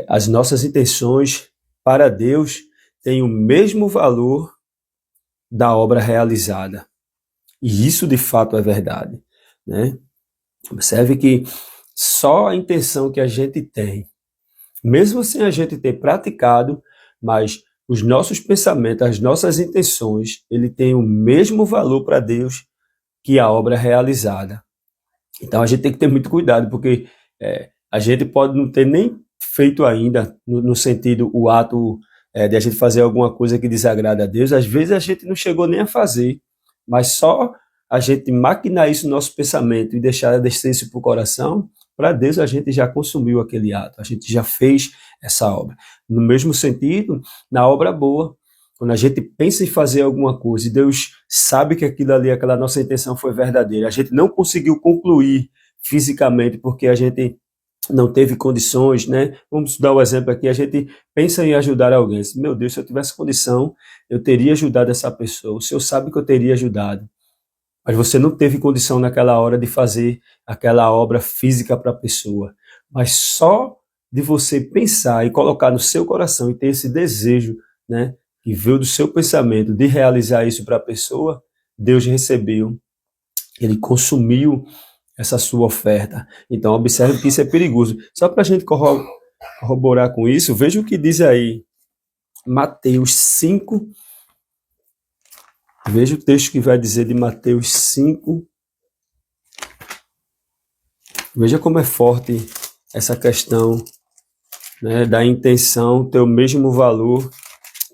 As nossas intenções para Deus têm o mesmo valor da obra realizada. E isso de fato é verdade, né? Observe que só a intenção que a gente tem, mesmo sem a gente ter praticado, mas os nossos pensamentos, as nossas intenções, ele tem o mesmo valor para Deus que a obra realizada. Então a gente tem que ter muito cuidado, porque a gente pode não ter nem feito ainda, no sentido, o ato de a gente fazer alguma coisa que desagrada a Deus, às vezes a gente não chegou nem a fazer, mas só a gente maquinar isso no nosso pensamento e deixar descer isso para o coração, para Deus a gente já consumiu aquele ato, a gente já fez essa obra. No mesmo sentido, na obra boa, quando a gente pensa em fazer alguma coisa e Deus sabe que aquilo ali, aquela nossa intenção foi verdadeira, a gente não conseguiu concluir fisicamente porque a gente não teve condições, né? Vamos dar um exemplo aqui, a gente pensa em ajudar alguém. Meu Deus, se eu tivesse condição, eu teria ajudado essa pessoa. O Senhor sabe que eu teria ajudado, mas você não teve condição naquela hora de fazer aquela obra física para a pessoa. Mas só de você pensar e colocar no seu coração e ter esse desejo, né, que veio do seu pensamento de realizar isso para a pessoa, Deus recebeu, ele consumiu essa sua oferta. Então, observe que isso é perigoso. Só para a gente corroborar com isso, veja o que diz aí Mateus 5. Veja o texto que vai dizer de Mateus 5. Veja como é forte essa questão, né, da intenção ter o mesmo valor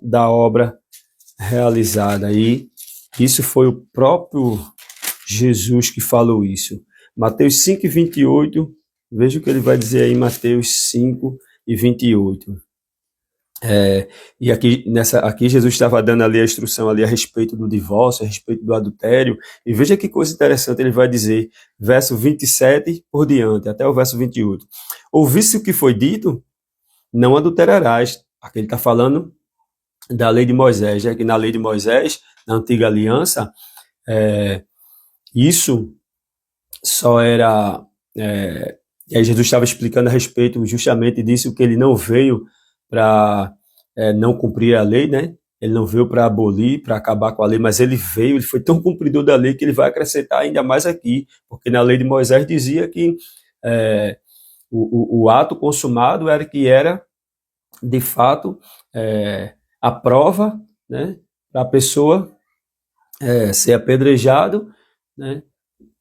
da obra realizada. E isso foi o próprio Jesus que falou isso. Mateus 5 e 28, veja o que ele vai dizer aí em Mateus 5 e 28. E aqui Jesus estava dando ali a instrução ali a respeito do divórcio, a respeito do adultério, e veja que coisa interessante, ele vai dizer, verso 27 por diante, até o verso 28. Ouviste o que foi dito? Não adulterarás. Aqui ele está falando da lei de Moisés, que na lei de Moisés, na antiga aliança, isso só era... e aí Jesus estava explicando a respeito justamente disso, que ele não veio para não cumprir a lei, né? Ele não veio para abolir, para acabar com a lei, mas ele veio, ele foi tão cumpridor da lei que ele vai acrescentar ainda mais aqui, porque na lei de Moisés dizia que o ato consumado era de fato, a prova, né, para a pessoa ser apedrejado, né,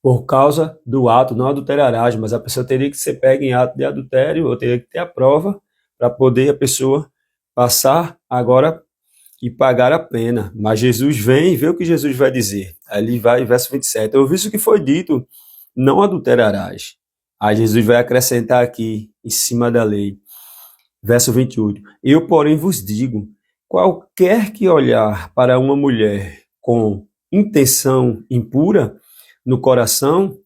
por causa do ato, não adulterarás, mas a pessoa teria que ser pega em ato de adultério, ou teria que ter a prova para poder a pessoa passar agora e pagar a pena. Mas Jesus vem e vê o que Jesus vai dizer. Aí ele vai, verso 27, eu vi isso que foi dito, não adulterarás. Aí Jesus vai acrescentar aqui, em cima da lei, verso 28, eu, porém, vos digo, qualquer que olhar para uma mulher com intenção impura no coração,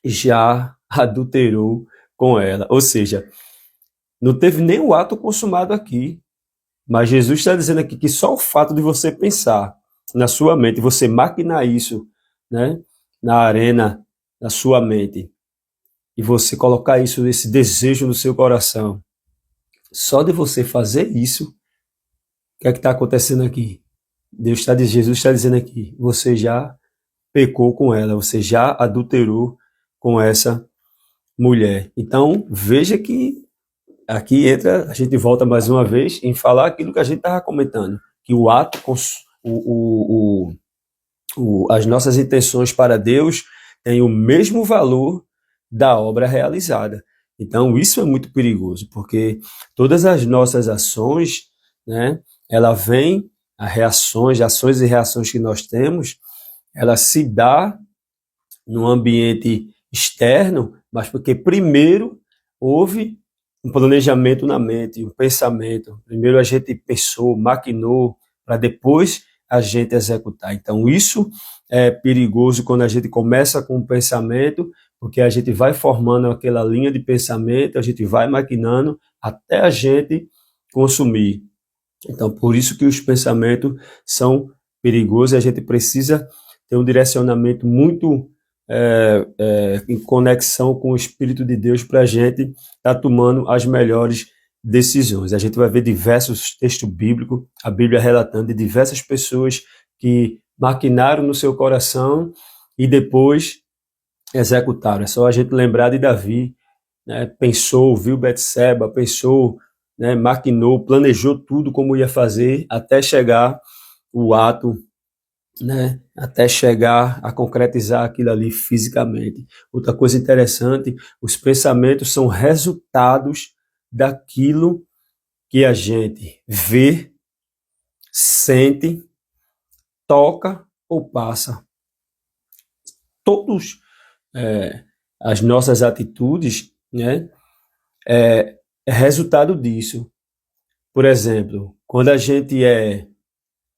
já adulterou com ela. Ou seja, não teve nem o ato consumado aqui, mas Jesus está dizendo aqui que só o fato de você pensar na sua mente, você maquinar isso, né, na arena da sua mente, e você colocar isso, esse desejo no seu coração, só de você fazer isso, o que é que está acontecendo aqui? Jesus está dizendo aqui, você já pecou com ela, você já adulterou com essa mulher. Então, veja que aqui entra, a gente volta mais uma vez em falar aquilo que a gente estava comentando, que o ato, as nossas intenções para Deus têm o mesmo valor da obra realizada. Então, isso é muito perigoso, porque todas as nossas ações, né, ela vem, ações e reações que nós temos, ela se dá no ambiente externo, mas porque primeiro houve um planejamento na mente, um pensamento. Primeiro a gente pensou, maquinou, para depois a gente executar. Então isso é perigoso quando a gente começa com um pensamento, porque a gente vai formando aquela linha de pensamento, a gente vai maquinando até a gente consumir. Então por isso que os pensamentos são perigosos e a gente precisa ter um direcionamento muito em conexão com o Espírito de Deus para a gente estar tomando as melhores decisões. A gente vai ver diversos textos bíblicos, a Bíblia relatando de diversas pessoas que maquinaram no seu coração e depois executaram. É só a gente lembrar de Davi, né? Pensou, viu Betseba, pensou, né? Maquinou, planejou tudo como ia fazer até chegar o ato, né? Até chegar a concretizar aquilo ali fisicamente. Outra coisa interessante, os pensamentos são resultados daquilo que a gente vê, sente, toca ou passa. Todos as nossas atitudes, né, é resultado disso. Por exemplo, quando a gente é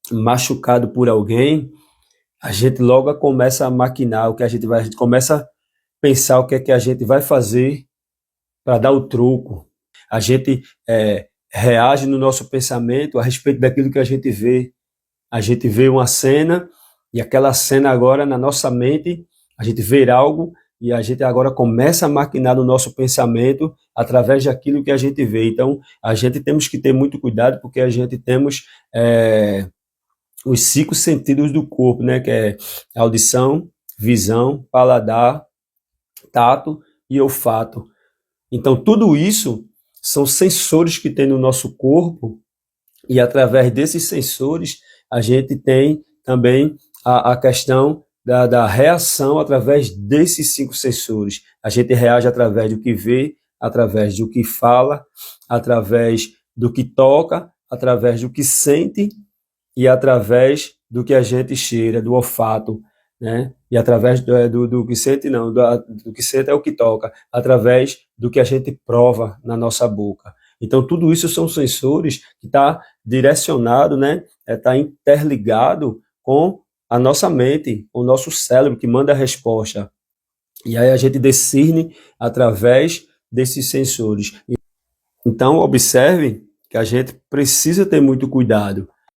machucado por alguém, a gente logo começa a maquinar o que a gente começa a pensar o que é que a gente vai fazer para dar o troco. A gente reage no nosso pensamento a respeito daquilo que a gente vê. A gente vê uma cena e aquela cena agora na nossa mente, a gente vê algo e a gente agora começa a maquinar no nosso pensamento através daquilo que a gente vê. Então, a gente temos que ter muito cuidado porque a gente temos os 5 sentidos do corpo, né? Que é audição, visão, paladar, tato e olfato. Então, tudo isso são sensores que tem no nosso corpo e através desses sensores a gente tem também a questão da reação através desses 5 sensores. A gente reage através do que vê, através do que fala, através do que toca, através do que sente e através do que a gente cheira, do olfato, né? E através do que sente, não, do que sente é o que toca, através do que a gente prova na nossa boca. Então, tudo isso são sensores que está direcionado, né? Está interligado com a nossa mente, o nosso cérebro que manda a resposta. E aí a gente discerne através desses sensores. Então, observe que a gente precisa ter muito cuidado